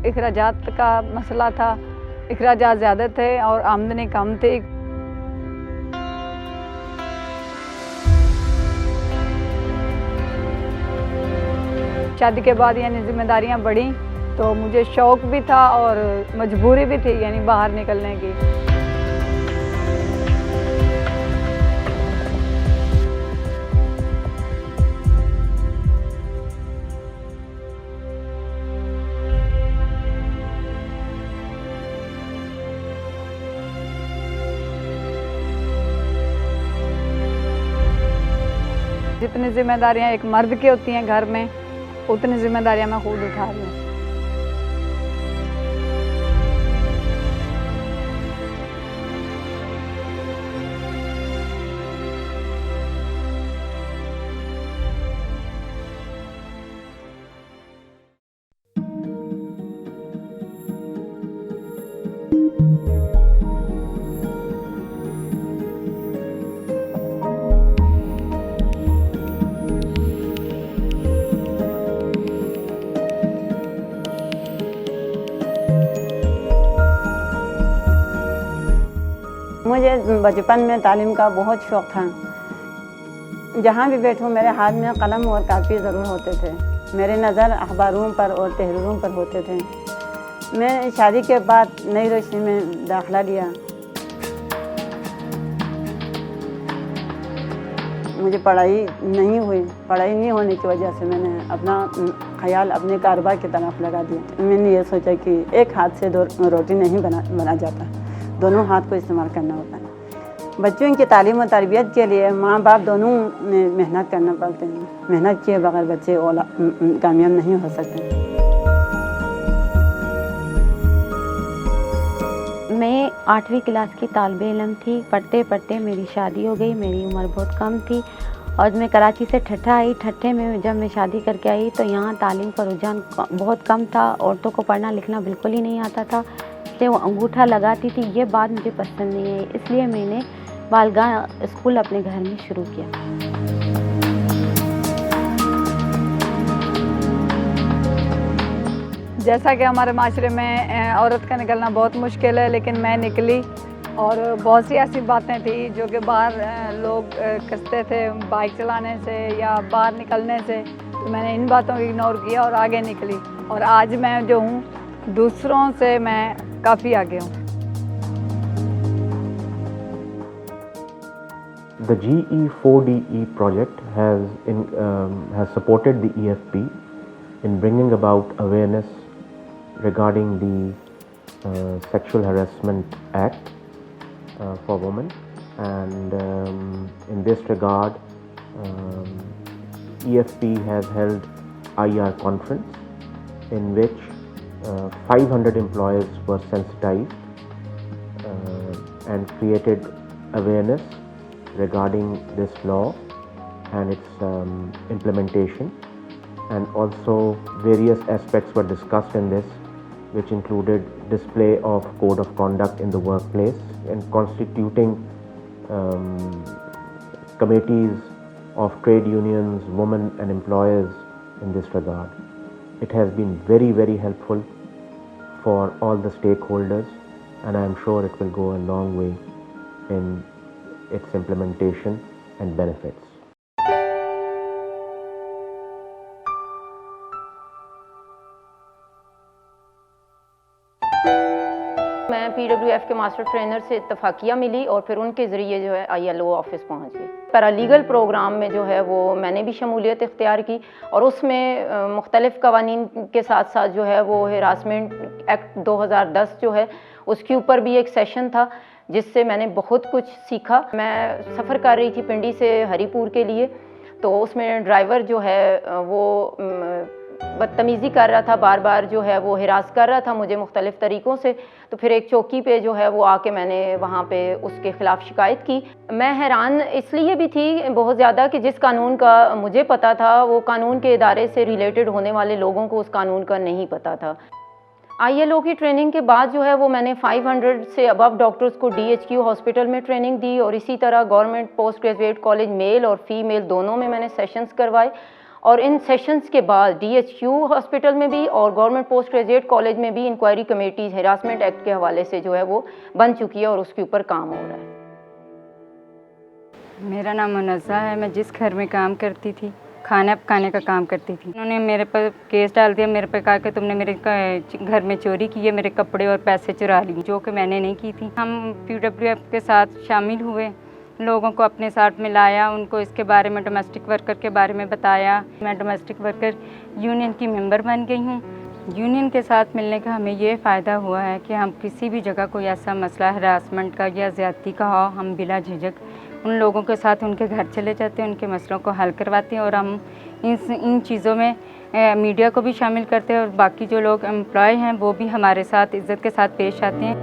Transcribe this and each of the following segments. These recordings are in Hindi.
अखराजात का मसला था, अखराजात ज़्यादा थे और आमदनी कम थी। शादी के बाद यानी जिम्मेदारियां बढ़ी तो मुझे शौक़ भी था और मजबूरी भी थी यानी बाहर निकलने की। जितनी जिम्मेदारियां एक मर्द की होती हैं घर में, उतनी जिम्मेदारियां मैं खुद उठा रही हूँ। मुझे बचपन में तालीम का बहुत शौक़ था। जहाँ भी बैठूँ मेरे हाथ में कलम और कापी ज़रूर होते थे। मेरे नज़र अखबारों पर और तहरीरों पर होते थे। मैं शादी के बाद नई रोशनी में दाखिला लिया। मुझे पढ़ाई नहीं होने की वजह से मैंने अपना ख्याल अपने कारोबार की तरफ लगा दिया। मैंने ये सोचा कि एक हाथ से दो रोटी नहीं बना जाता, दोनों हाथ को इस्तेमाल करना होता है। बच्चों की तालीम और तरबियत के लिए माँ बाप दोनों ने मेहनत करना पड़ते हैं। मेहनत किए बगैर बच्चे कामयाब नहीं हो सकते। मैं 8वीं क्लास की तालिबे इल्म थी। पढ़ते पढ़ते मेरी शादी हो गई। मेरी उम्र बहुत कम थी और मैं कराची से ठट्ठा आई। ठट्ठे में जब मैं शादी करके आई तो यहाँ तालीम का रुझान बहुत कम था। औरतों को पढ़ना लिखना बिल्कुल ही नहीं आता था, इसलिए वो अंगूठा लगाती थी। ये बात मुझे पसंद नहीं है, इसलिए मैंने बालगाह स्कूल अपने घर में शुरू किया। जैसा कि हमारे माशरे में औरत का निकलना बहुत मुश्किल है, लेकिन मैं निकली और बहुत सी ऐसी बातें थी जो कि बाहर लोग कसते थे बाइक चलाने से या बाहर निकलने से, तो मैंने इन बातों को इग्नोर किया और आगे निकली। और आज मैं जो हूँ दूसरों से मैं काफ़ी आगे हूँ। The GE4DE project has supported the EFP in bringing about awareness regarding the Sexual Harassment Act for women, and in this regard EFP has held IR conference in which 500 employers were sensitized and created awareness regarding this law and its implementation, and also various aspects were discussed in this, which included display of code of conduct in the workplace and constituting committees of trade unions, women and employers in this regard. It has been very, very helpful for all the stakeholders, and I am sure it will go a long way in its implementation and benefits. मैं PWF के मास्टर ट्रेनर से इत्तफाकिया मिली और फिर उनके ज़रिए जो है ILO ऑफिस पहुंच गई। पैरालीगल प्रोग्राम में जो है वो मैंने भी शमूलियत इख्तियार की और उसमें मुख्तलिफ़ कवानीन के साथ साथ जो है वो हिरासमेंट एक्ट 2010 जो है उसके ऊपर भी एक सेशन था, जिससे मैंने बहुत कुछ सीखा। मैं सफ़र कर रही थी पिंडी से हरीपुर के लिए, तो उसमें ड्राइवर जो है वो बदतमीज़ी कर रहा था, बार बार जो है वो हिरास कर रहा था मुझे मुख्तलिफ़ तरीक़ों से। तो फिर एक चौकी पे जो है वो आके मैंने वहाँ पे उसके ख़िलाफ़ शिकायत की। मैं हैरान इसलिए भी थी बहुत ज़्यादा कि जिस कानून का मुझे पता था वो कानून के इदारे से रिलेटेड होने वाले लोगों को उस कानून का नहीं पता था। ILO की ट्रेनिंग के बाद जो है वो मैंने 500 से अबव डॉक्टर्स को DHQ हॉस्पिटल में ट्रेनिंग दी और इसी तरह government post graduate college male और फीमेल दोनों में मैंने सेशंस करवाए और इन सेशंस के बाद DHQ हॉस्पिटल में भी और गवर्नमेंट पोस्ट ग्रेजुएट कॉलेज में भी इंक्वायरी कमेटीज़ हरासमेंट एक्ट के हवाले से जो है वो बन चुकी है और उसके ऊपर काम हो रहा है। मेरा नाम मुनज़्ज़ा है। मैं जिस घर में काम करती थी, खाना पकाने का काम करती थी, उन्होंने मेरे पर केस डाल दिया। मेरे पर कहा कि तुमने मेरे घर में चोरी की है, मेरे कपड़े और पैसे चुरा लिए, जो कि मैंने नहीं की थी। हम PWF के साथ शामिल हुए, लोगों को अपने साथ मिलाया, उनको इसके बारे में, डोमेस्टिक वर्कर के बारे में बताया। मैं डोमेस्टिक वर्कर यूनियन की मेंबर बन गई हूँ। यूनियन के साथ मिलने का हमें ये फ़ायदा हुआ है कि हम किसी भी जगह कोई ऐसा मसला हरासमेंट का या ज़्यादती का हो, हम बिला झिझक उन लोगों के साथ उनके घर चले जाते हैं, उनके मसलों को हल करवाते हैं। और हम इन चीज़ों में मीडिया को भी शामिल करते हैं और बाकी जो लोग एम्प्लॉय हैं वो भी हमारे साथ इज़्ज़त के साथ पेश आते हैं।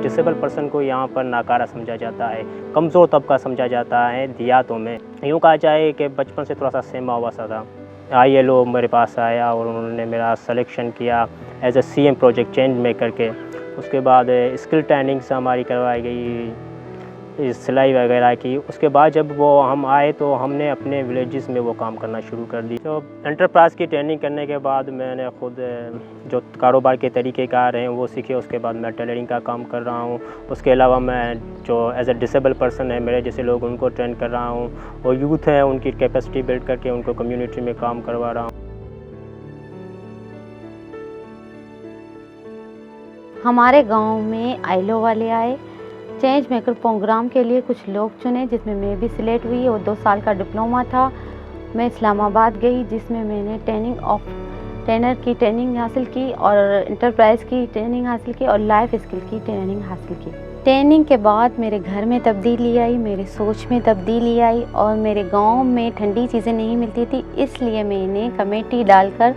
डिसेबल पर्सन को यहाँ पर नाकारा समझा जाता है, कमज़ोर तबका समझा जाता है। देहातों में यूँ कहा जाए कि बचपन से थोड़ा सा सहमा हुआ सा था। ILO मेरे पास आया और उन्होंने मेरा सिलेक्शन किया as a CM project change maker के। उसके बाद स्किल ट्रेनिंग्स हमारी करवाई गई, सिलाई वगैरह की। उसके बाद जब वो हम आए तो हमने अपने विलेजेस में वो काम करना शुरू कर दी। तो एंटरप्राइज की ट्रेनिंग करने के बाद मैंने ख़ुद जो कारोबार के तरीक़ेकार हैं वो सीखे। उसके बाद मैं टेलरिंग का काम कर रहा हूँ। उसके अलावा मैं जो एज ए डिसेबल पर्सन है, मेरे जैसे लोग, उनको ट्रेन कर रहा हूँ और यूथ हैं उनकी कैपेसिटी बिल्ड करके उनको कम्युनिटी में काम करवा रहा हूँ। हमारे गांव में ILO वाले आए, चेंज मेकर प्रोग्राम के लिए कुछ लोग चुने, जिसमें मैं भी सिलेक्ट हुई और 2 साल का डिप्लोमा था। मैं इस्लामाबाद गई, जिसमें मैंने ट्रेनर की ट्रेनिंग हासिल की और इंटरप्राइज की ट्रेनिंग हासिल की और लाइफ स्किल की ट्रेनिंग हासिल की। ट्रेनिंग के बाद मेरे घर में तब्दीली आई, मेरे सोच में तब्दीली आई और मेरे गांव में ठंडी चीज़ें नहीं मिलती थी, इसलिए मैंने कमेटी डालकर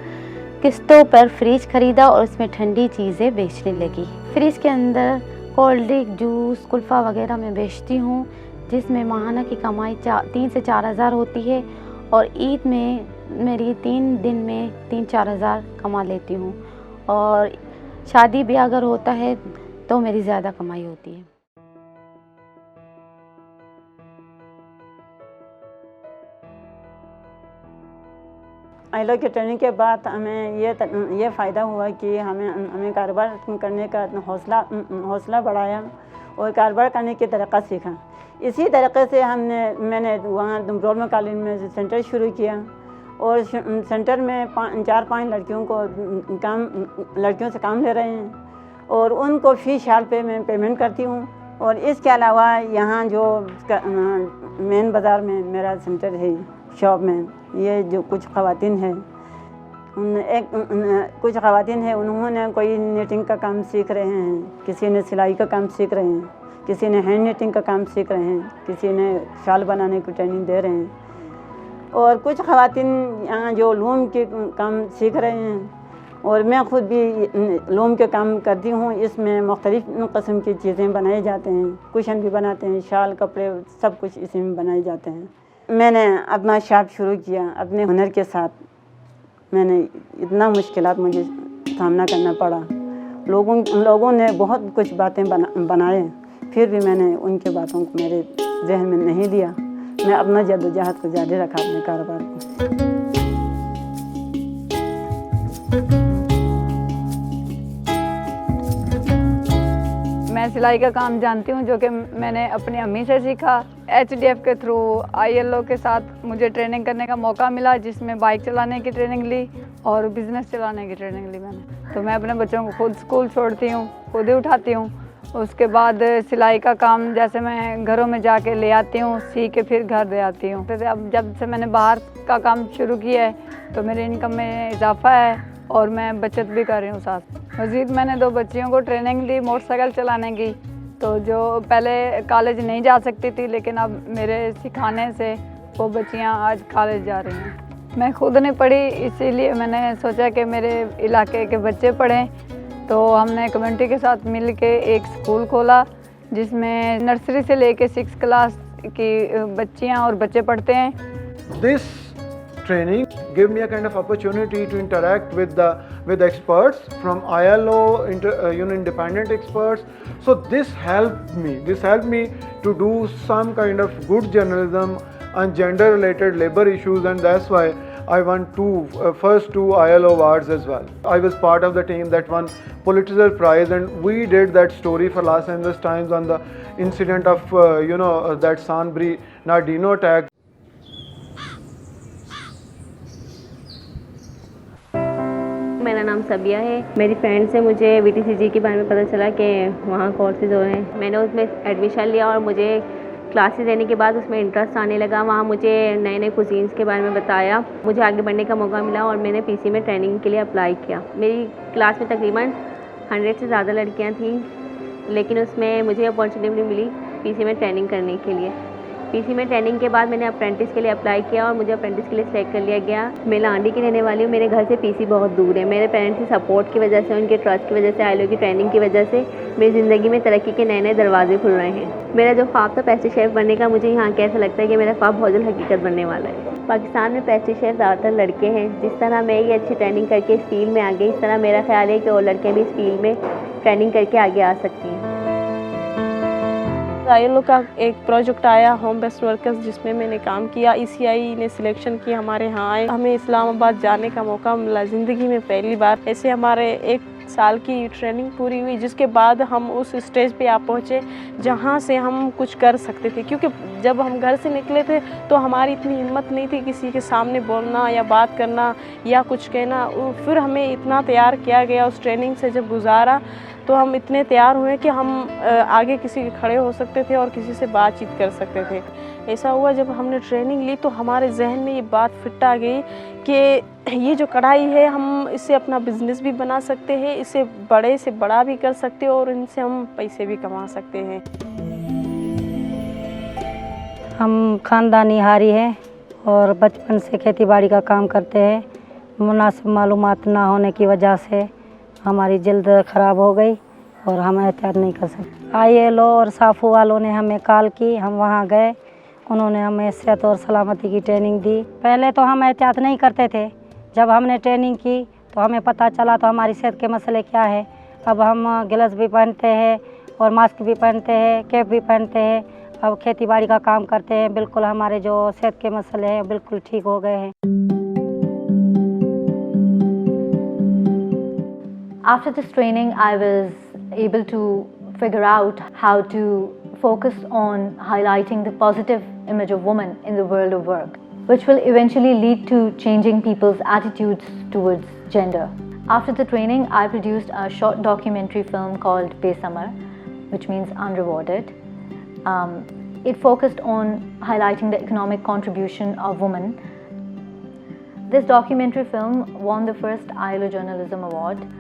किस्तों पर फ्रिज ख़रीदा और उसमें ठंडी चीज़ें बेचने लगी। फ्रिज के अंदर कोल्ड ड्रिंक, जूस, कुल्फ़ा वगैरह मैं बेचती हूँ, जिसमें माहाना की कमाई 3 से 4 हज़ार होती है और ईद में मेरी 3 दिन में 3-4 हज़ार कमा लेती हूँ और शादी ब्याह अगर होता है तो मेरी ज़्यादा कमाई होती है। ILO की ट्रेनिंग के बाद हमें ये फ़ायदा हुआ कि हमें कारोबार करने का हौसला बढ़ाया और कारोबार करने की तरीक़ा सीखा। इसी तरीके से मैंने वहाँ रोलमा कॉलेज में सेंटर शुरू किया और सेंटर में 4-5 लड़कियों से काम ले रहे हैं और उनको फ़ीस साल पे मैं पेमेंट करती हूँ। और इसके अलावा यहाँ जो मेन बाज़ार में मेरा सेंटर है, शॉप में ये जो कुछ ख़वातीन हैं, कुछ ख़वातीन हैं, उन्होंने कोई निटिंग का काम सीख रहे हैं, किसी ने सिलाई का काम सीख रहे हैं, किसी ने हैंड निटिंग का काम सीख रहे हैं, किसी ने शाल बनाने की ट्रेनिंग दे रहे हैं और कुछ ख़वातीन यहाँ जो लूम के काम सीख रहे हैं और मैं ख़ुद भी लूम के काम करती हूँ। इसमें मुख्तलिफ़ किस्म की चीज़ें बनाए जाते हैं, कुशन भी बनाते हैं, शाल, कपड़े, सब कुछ इसी में बनाए जाते हैं। मैंने अपना शॉप शुरू किया अपने हुनर के साथ। मैंने इतना मुश्किलात मुझे सामना करना पड़ा, लोगों ने बहुत कुछ बातें बनाए, फिर भी मैंने उनके बातों को मेरे जहन में नहीं लिया। मैं अपना जद्दोजहद को जारी रखा अपने कारोबार को। मैं सिलाई का काम जानती हूँ, जो कि मैंने अपनी अम्मी से सीखा। HDF के थ्रू ILO के साथ मुझे ट्रेनिंग करने का मौका मिला, जिसमें बाइक चलाने की ट्रेनिंग ली और बिज़नेस चलाने की ट्रेनिंग ली मैंने। तो मैं अपने बच्चों को खुद स्कूल छोड़ती हूँ, खुद ही उठाती हूँ। उसके बाद सिलाई का काम जैसे मैं घरों में जाके ले आती हूँ, सीख के फिर घर दे आती हूँ। तो अब जब से मैंने बाहर का काम शुरू किया है तो मेरी इनकम में इजाफा है और मैं बचत भी कर रही हूँ साथ। मज़ीद मैंने 2 बच्चियों को ट्रेनिंग दी मोटरसाइकिल चलाने की, तो जो पहले कॉलेज नहीं जा सकती थी, लेकिन अब मेरे सिखाने से वो बच्चियाँ आज कॉलेज जा रही हैं। मैं खुद नहीं पढ़ी, इसीलिए मैंने सोचा कि मेरे इलाके के बच्चे पढ़ें, तो हमने कम्युनिटी के साथ मिल के एक स्कूल खोला, जिसमें नर्सरी से लेके 6th क्लास की बच्चियाँ और बच्चे पढ़ते हैं। This training gave me a kind of opportunity to interact with experts from ILO, independent experts. So this helped me to do some kind of good journalism, on gender related labor issues, and that's why I won first two ILO awards as well. I was part of the team that won Pulitzer Prize, and we did that story for Los Angeles Times on the incident of that San Bernardino attack. मेरा नाम सबिया है। मेरी फ्रेंड से मुझे VTCG के बारे में पता चला कि वहाँ कोर्सेज हो रहे हैं। मैंने उसमें एडमिशन लिया और मुझे क्लासेस लेने के बाद उसमें इंटरेस्ट आने लगा। वहाँ मुझे नए नए कुजीन्स के बारे में बताया, मुझे आगे बढ़ने का मौका मिला और मैंने PC में ट्रेनिंग के लिए अप्लाई किया। मेरी क्लास में तकरीबन 100 से ज़्यादा लड़कियाँ थीं, लेकिन उसमें मुझे अपॉर्चुनिटी मिली PC में ट्रेनिंग करने के लिए। PC में ट्रेनिंग के बाद मैंने अप्रेंटिस के लिए अप्लाई किया और मुझे अप्रेंटिस के लिए सिलेक्ट कर लिया गया। मैं लांडी की रहने वाली हूँ। मेरे घर से PC बहुत दूर है। मेरे पेरेंट्स की सपोर्ट की वजह से, उनके ट्रस्ट की वजह से, ILO की ट्रेनिंग की वजह से मेरी ज़िंदगी में तरक्की के नए नए दरवाजे खुल रहे हैं। मेरा जो ख्वाब था पेस्ट्री शेफ़ बनने का, मुझे यहाँ कैसा लगता है कि मेरा ख्वाब बहुत जल्द हकीकत बनने वाला है। पाकिस्तान में पेस्ट्री शेफ़ ज़्यादातर लड़के हैं। जिस तरह मैं ये अच्छी ट्रेनिंग करके इस फील्ड में आ गई, इस तरह मेरा ख्याल है कि और लड़कियाँ भी इस फील्ड में ट्रेनिंग करके आगे आ सकती हैं। ILO का एक प्रोजेक्ट आया होम बेस्ड वर्कर्स, जिसमें मैंने काम किया। ECI ने सिलेक्शन किया, हमारे यहाँ आए, हमें इस्लामाबाद जाने का मौका मिला ज़िंदगी में पहली बार। ऐसे हमारे 1 साल की ट्रेनिंग पूरी हुई, जिसके बाद हम उस स्टेज पे आ पहुँचे जहाँ से हम कुछ कर सकते थे। क्योंकि जब हम घर से निकले थे तो हमारी इतनी हिम्मत नहीं थी किसी के सामने बोलना या बात करना या कुछ कहना। फिर हमें इतना तैयार किया गया, उस ट्रेनिंग से जब गुजारा तो हम इतने तैयार हुए कि हम आगे किसी के खड़े हो सकते थे और किसी से बातचीत कर सकते थे। ऐसा हुआ जब हमने ट्रेनिंग ली तो हमारे जहन में ये बात फिट आ गई कि ये जो कढ़ाई है, हम इससे अपना बिज़नेस भी बना सकते हैं, इसे बड़े से बड़ा भी कर सकते हैं और इनसे हम पैसे भी कमा सकते हैं। हम ख़ानदानी हारी हैं और बचपन से खेतीबाड़ी का काम करते हैं। मुनासिब मालूमात ना होने की वजह से हमारी जल्द ख़राब हो गई और हम एहतियात नहीं कर सकते। ILO और साफू वालों ने हमें कॉल की, हम वहाँ गए, उन्होंने हमें सेहत और सलामती की ट्रेनिंग दी। पहले तो हम एहतियात नहीं करते थे, जब हमने ट्रेनिंग की तो हमें पता चला तो हमारी सेहत के मसले क्या है। अब हम ग्लव्स भी पहनते हैं और मास्क भी पहनते हैं, कैप भी पहनते हैं। अब खेतीबाड़ी का काम करते हैं, बिल्कुल हमारे जो सेहत के मसले हैं बिल्कुल ठीक हो गए हैं। After this training, I was able to figure out how to focus on highlighting the positive image of women in the world of work, which will eventually lead to changing people's attitudes towards gender. After the training, I produced a short documentary film called Besamar, which means unrewarded. It focused on highlighting the economic contribution of women. This documentary film won the first ILO Journalism Award,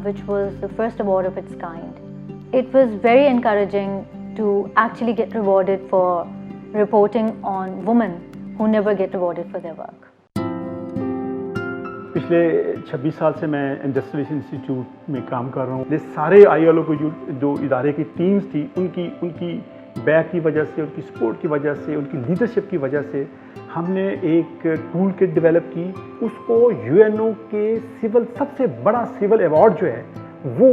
which was the first award of its kind. It was very encouraging to actually get rewarded for reporting on women who never get rewarded for their work. पिछले 26 साल से मैं इंडस्ट्रियल इंस्टीट्यूट में काम कर रहा हूँ। ये सारे ILO को जो इदारे की टीम्स थी, उनकी बैक की वजह से, उनकी सपोर्ट की वजह से, उनकी लीडरशिप की वजह से हमने एक टूल किट डेवलप की। उसको UNO के सबसे बड़ा सिविल अवार्ड जो है वो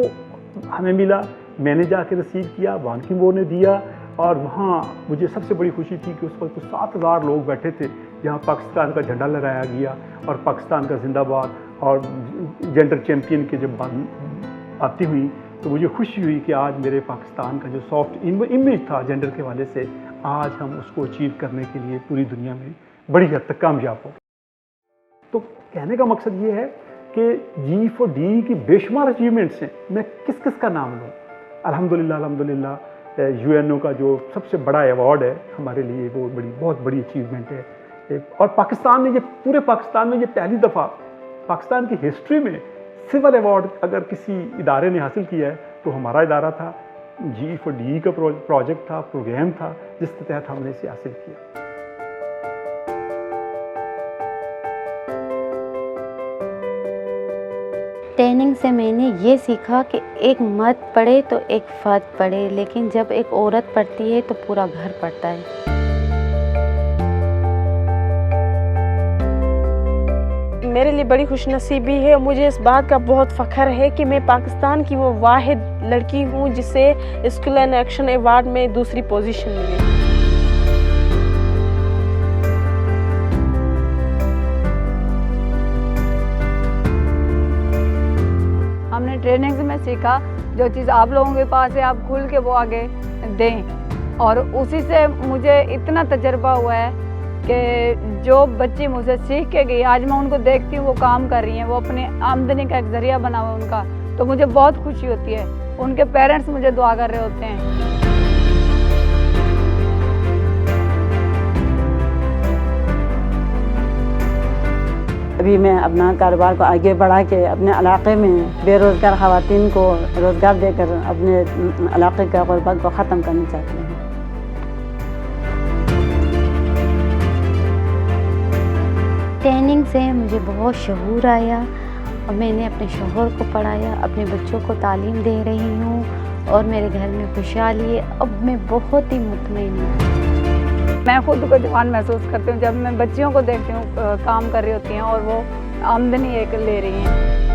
हमें मिला। मैंने जाके रिसीव किया, बान की मून ने दिया और वहाँ मुझे सबसे बड़ी खुशी थी कि उस वक्त 7,000 लोग बैठे थे जहाँ पाकिस्तान का झंडा लहराया गया और पाकिस्तान का जिंदाबाद और जेंडर चैम्पियन की जब बात आती हुई तो मुझे खुशी हुई कि आज मेरे पाकिस्तान का जो सॉफ्ट इमेज था जेंडर के हवाले से, आज हम उसको अचीव करने के लिए पूरी दुनिया में बड़ी हद तक कामयाब हो। तो कहने का मकसद ये है कि G4D की बेशुमार अचीवमेंट्स हैं। मैं किस किस का नाम लूँ? अल्हम्दुलिल्लाह UNO का जो सबसे बड़ा अवार्ड है हमारे लिए वो बहुत बड़ी अचीवमेंट है। और पाकिस्तान में, ये पूरे पाकिस्तान में ये पहली दफ़ा पाकिस्तान की हिस्ट्री में सिविल अवार्ड अगर किसी इदारे ने हासिल किया है तो हमारा इदारा था। G4D का प्रोजेक्ट था, प्रोग्राम था, जिसके तहत हमने इसे हासिल किया। ट्रेनिंग से मैंने ये सीखा कि एक मर्द पढ़े तो एक फर्द पढ़े, लेकिन जब एक औरत पढ़ती है तो पूरा घर पढ़ता है। मेरे लिए बड़ी खुशनसीबी है, मुझे इस बात का बहुत फ़ख्र है कि मैं पाकिस्तान की वो वाहिद लड़की हूँ जिसे स्किल एंड एक्शन अवार्ड में दूसरी पोजीशन मिली। ट्रेनिंग से मैं सीखा, जो चीज़ आप लोगों के पास है आप खुल के वो आगे दें। और उसी से मुझे इतना तजर्बा हुआ है कि जो बच्ची मुझसे सीख के गई, आज मैं उनको देखती हूँ वो काम कर रही हैं, वो अपने आमदनी का एक ज़रिया बना हुआ उनका, तो मुझे बहुत खुशी होती है। उनके पेरेंट्स मुझे दुआ कर रहे होते हैं। अभी मैं अपना कारोबार को आगे बढ़ा के अपने इलाके में बेरोज़गार ख़वातीन को रोज़गार देकर अपने इलाके का गुर्बत को ख़त्म करना चाहती हूँ। ट्रेनिंग से मुझे बहुत शऊर आया और मैंने अपने शौहर को पढ़ाया, अपने बच्चों को तालीम दे रही हूँ और मेरे घर में खुशहाली है। अब मैं बहुत ही मुतमईन हूँ। मैं खुद को जवान महसूस करती हूँ जब मैं बच्चियों को देखती हूँ काम कर रही होती हैं और वो आमदनी एक ले रही हैं।